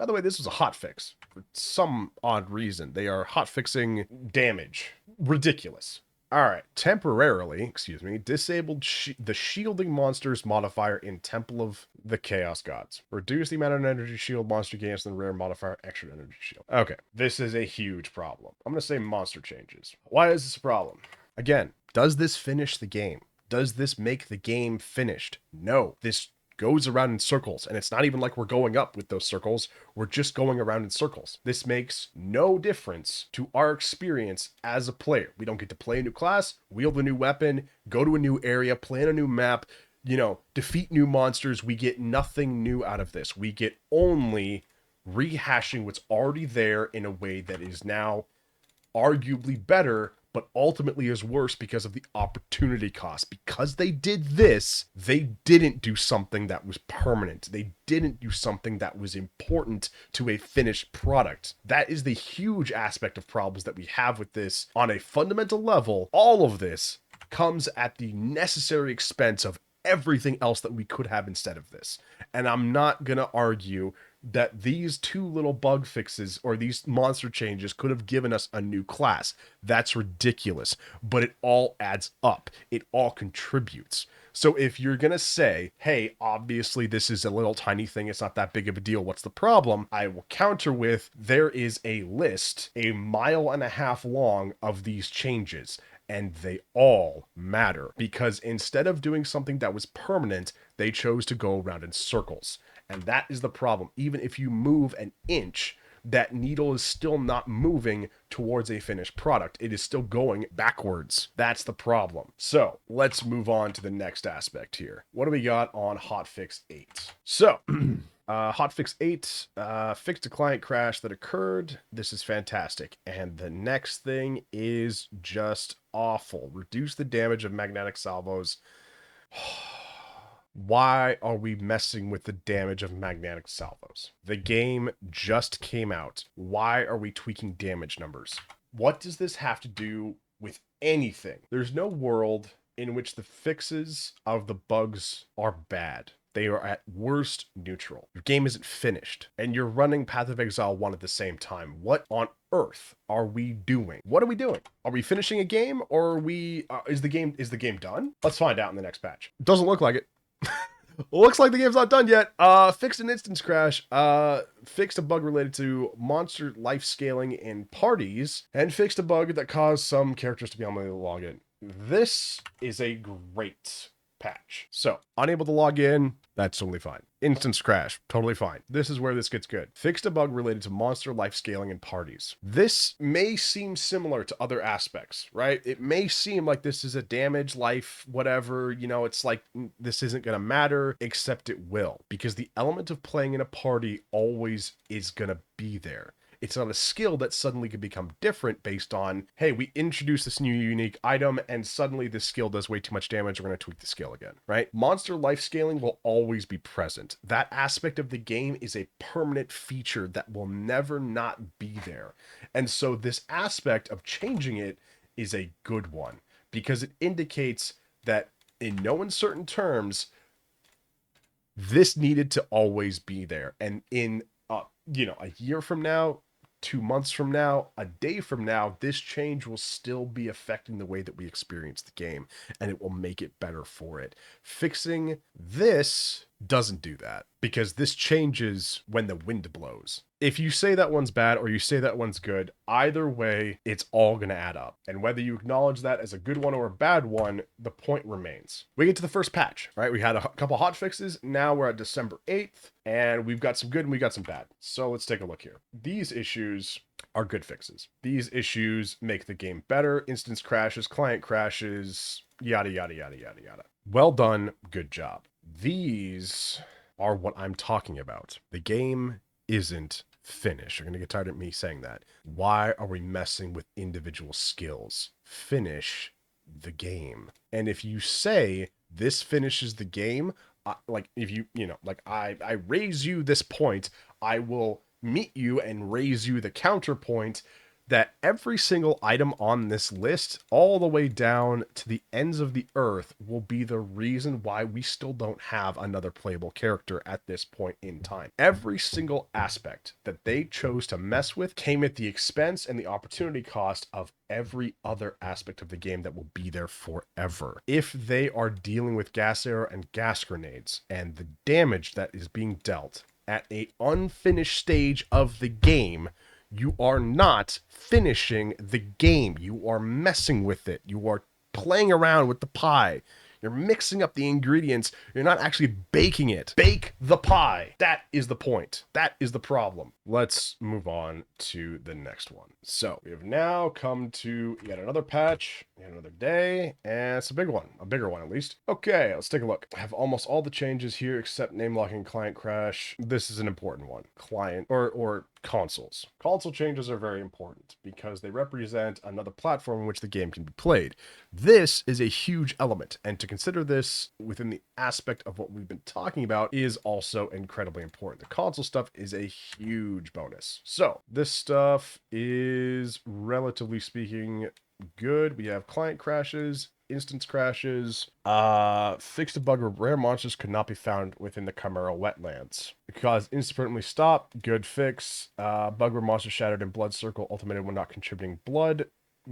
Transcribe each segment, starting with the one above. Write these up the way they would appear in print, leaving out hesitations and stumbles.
By the way, this was a hotfix. For some odd reason, they are hotfixing damage. Ridiculous. All right, temporarily, disabled the shielding monsters modifier in Temple of the Chaos Gods. Reduce the amount of energy shield monster gains than rare modifier extra energy shield. Okay, this is a huge problem. I'm going to say monster changes. Why is this a problem? Again, does this finish the game? Does this make the game finished? No, this goes around in circles, and it's not even like we're going up with those circles. We're just going around in circles. This makes no difference to our experience as a player. We don't get to play a new class, wield a new weapon, go to a new area, plan a new map, defeat new monsters. We get nothing new out of this. We get only rehashing what's already there in a way that is now arguably better, but ultimately is worse because of the opportunity cost. Because they did this, they didn't do something that was permanent. They didn't do something that was important to a finished product. That is the huge aspect of problems that we have with this. On a fundamental level, all of this comes at the necessary expense of everything else that we could have instead of this. And I'm not going to argue that these two little bug fixes or these monster changes could have given us a new class. That's ridiculous, but it all adds up. It all contributes. So if you're going to say, hey, obviously this is a little tiny thing, it's not that big of a deal, what's the problem? I will counter with, there is a list, 1.5 miles long of these changes, and they all matter, because instead of doing something that was permanent, they chose to go around in circles. And that is the problem. Even if you move an inch, that needle is still not moving towards a finished product. It is still going backwards. That's the problem. So let's move on to the next aspect here. What do we got on hotfix 8? So hotfix 8, fixed a client crash that occurred. This is fantastic. And the next thing is just awful. Reduce the damage of magnetic salvos. Why are we messing with the damage of magnetic salvos? The game just came out. Why are we tweaking damage numbers? What does this have to do with anything? There's no world in which the fixes of the bugs are bad. They are at worst neutral. Your game isn't finished, and you're running Path of Exile 1 at the same time. What on earth are we doing? What are we doing? Are we finishing a game, or are we? Is the game done? Let's find out in the next patch. Doesn't look like it. Looks like the game's not done yet. Fixed an instance crash, fixed a bug related to monster life scaling in parties, and fixed a bug that caused some characters to be unable to log in. This is a great patch. So, unable to log in, that's totally fine. Instance crash, totally fine. This is where this gets good. Fixed a bug related to monster life scaling in parties. This may seem similar to other aspects, right? It may seem like this is a damage, life, whatever, it's like this isn't going to matter, except it will. Because the element of playing in a party always is going to be there. It's not a skill that suddenly could become different based on, hey, we introduced this new unique item and suddenly this skill does way too much damage. We're going to tweak the skill again, right? Monster life scaling will always be present. That aspect of the game is a permanent feature that will never not be there. And so this aspect of changing it is a good one because it indicates that in no uncertain terms, this needed to always be there. And in, a year from now, 2 months from now, a day from now, this change will still be affecting the way that we experience the game, and it will make it better for it. Fixing this doesn't do that because this changes when the wind blows. If you say that one's bad or you say that one's good, either way, it's all going to add up. And whether you acknowledge that as a good one or a bad one, the point remains. We get to the first patch, right? We had a couple hot fixes. Now we're at December 8th, and we've got some good and we got some bad. So let's take a look here. These issues are good fixes. These issues make the game better. Instance crashes, client crashes, yada, yada, yada, yada, yada. Well done. Good job. These are what I'm talking about. The game isn't finished. You're going to get tired of me saying that. Why are we messing with individual skills? Finish the game. And if you say this finishes the game, if I raise you this point, I will meet you and raise you the counterpoint that every single item on this list, all the way down to the ends of the earth, will be the reason why we still don't have another playable character at this point in time. Every single aspect that they chose to mess with came at the expense and the opportunity cost of every other aspect of the game that will be there forever. If they are dealing with gas arrow and gas grenades and the damage that is being dealt at a unfinished stage of the game, you are not finishing the game. You are messing with it. You are playing around with the pie. You're mixing up the ingredients. You're not actually baking it. Bake the pie. That is the point. That is the problem. Let's move on to the next one. So we have now come to yet another patch, yet another day, and it's a big one, a bigger one at least. Okay, let's take a look. I have almost all the changes here except name locking, client crash. This is an important one. Client or consoles. Console changes are very important because they represent another platform in which the game can be played. This is a huge element, and to consider this within the aspect of what we've been talking about is also incredibly important. The console stuff is a huge bonus. So this stuff is relatively speaking good. We have client crashes, instance crashes, fixed a bug where rare monsters could not be found within the Chimera wetlands. Because instance permanently stop, good fix. Bug where monsters shattered in blood circle, ultimated when not contributing blood,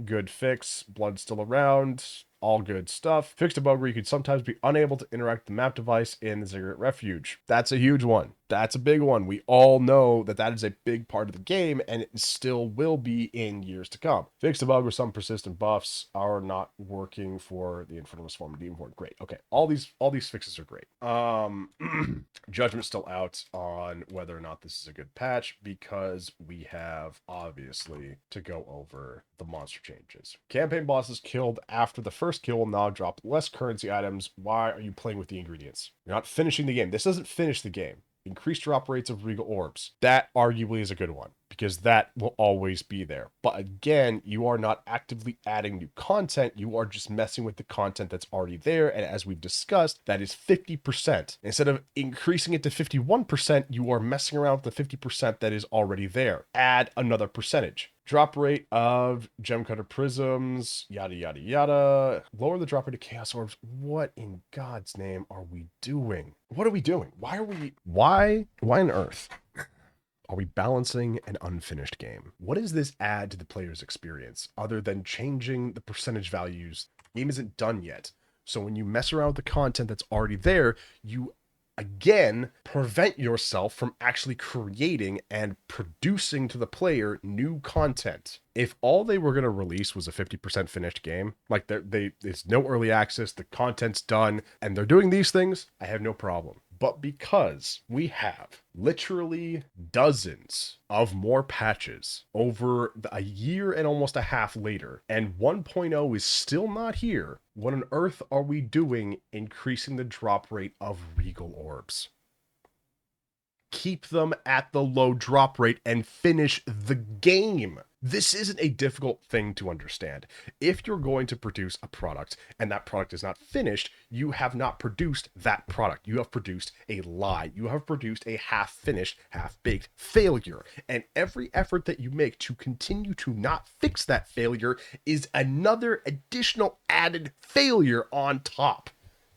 good fix. Blood still around, all good stuff. Fixed a bug where you could sometimes be unable to interact with the map device in the Ziggurat Refuge. That's a huge one. That's a big one. We all know that that is a big part of the game, and it still will be in years to come. Fixed a bug where some persistent buffs are not working for the Infernalist form of Demon Horde. Great. Okay. All these fixes are great. Judgment's still out on whether or not this is a good patch because we have obviously to go over the monster changes. Campaign bosses killed after the first kill will now drop less currency items. Why are you playing with the ingredients? You're not finishing the game. This doesn't finish the game. Increased drop rates of regal orbs. That arguably is a good one because that will always be there. But again, you are not actively adding new content. You are just messing with the content that's already there. And as we've discussed, that is 50%. Instead of increasing it to 51%, you are messing around with the 50% that is already there. Add another percentage. Drop rate of gem cutter prisms, yada, yada, yada. Lower the drop rate of chaos orbs. What in God's name are we doing? What are we doing? Why on earth are we balancing an unfinished game? What does this add to the player's experience other than changing the percentage values? The game isn't done yet. So when you mess around with the content that's already there, you again prevent yourself from actually creating and producing to the player new content. If all they were going to release was a 50% finished game, like it's no early access, the content's done, and they're doing these things, I have no problem. But because we have literally dozens of more patches over a year and almost a half later, and 1.0 is still not here, what on earth are we doing increasing the drop rate of regal orbs? Keep them at the low drop rate and finish the game. This isn't a difficult thing to understand. If you're going to produce a product and that product is not finished, you have not produced that product. You have produced a lie. You have produced a half-finished, half-baked failure. And every effort that you make to continue to not fix that failure is another additional added failure on top.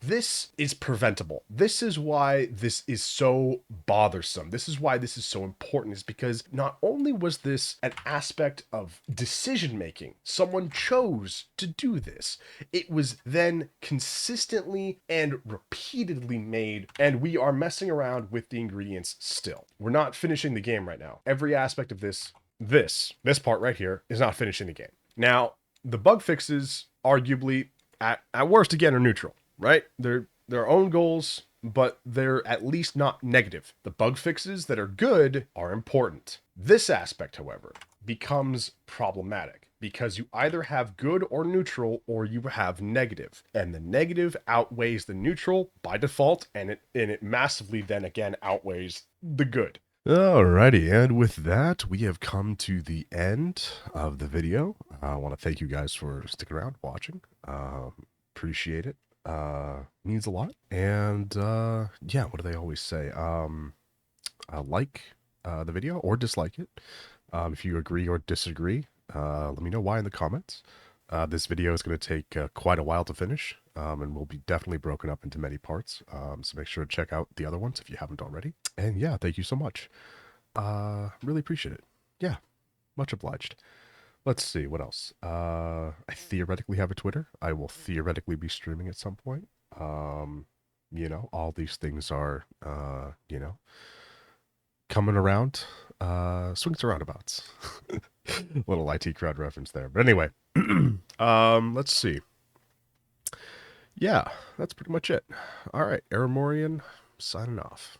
This is preventable. This is why this is so bothersome. This is why this is so important, is because not only was this an aspect of decision making, someone chose to do this, it was then consistently and repeatedly made, and we are messing around with the ingredients still. We're not finishing the game right now. Every aspect of this part right here is not finishing the game. Now, the bug fixes arguably at worst again are neutral. Right? They're their own goals, but they're at least not negative. The bug fixes that are good are important. This aspect, however, becomes problematic because you either have good or neutral or you have negative. And the negative outweighs the neutral by default, and it massively then again outweighs the good. Alrighty, and with that, we have come to the end of the video. I want to thank you guys for sticking around, watching. Appreciate it. Means a lot. And yeah, what do they always say? Like the video or dislike it if you agree or disagree. Let me know why in the comments. This video is going to take quite a while to finish, and will be definitely broken up into many parts. So make sure to check out the other ones if you haven't already. And yeah, thank you so much. Really appreciate it. Yeah, much obliged. Let's see, what else? I theoretically have a Twitter. I will theoretically be streaming at some point. All these things are, coming around. Swings and roundabouts. Little IT crowd reference there. But anyway, let's see. Yeah, that's pretty much it. All right, Aramorian signing off.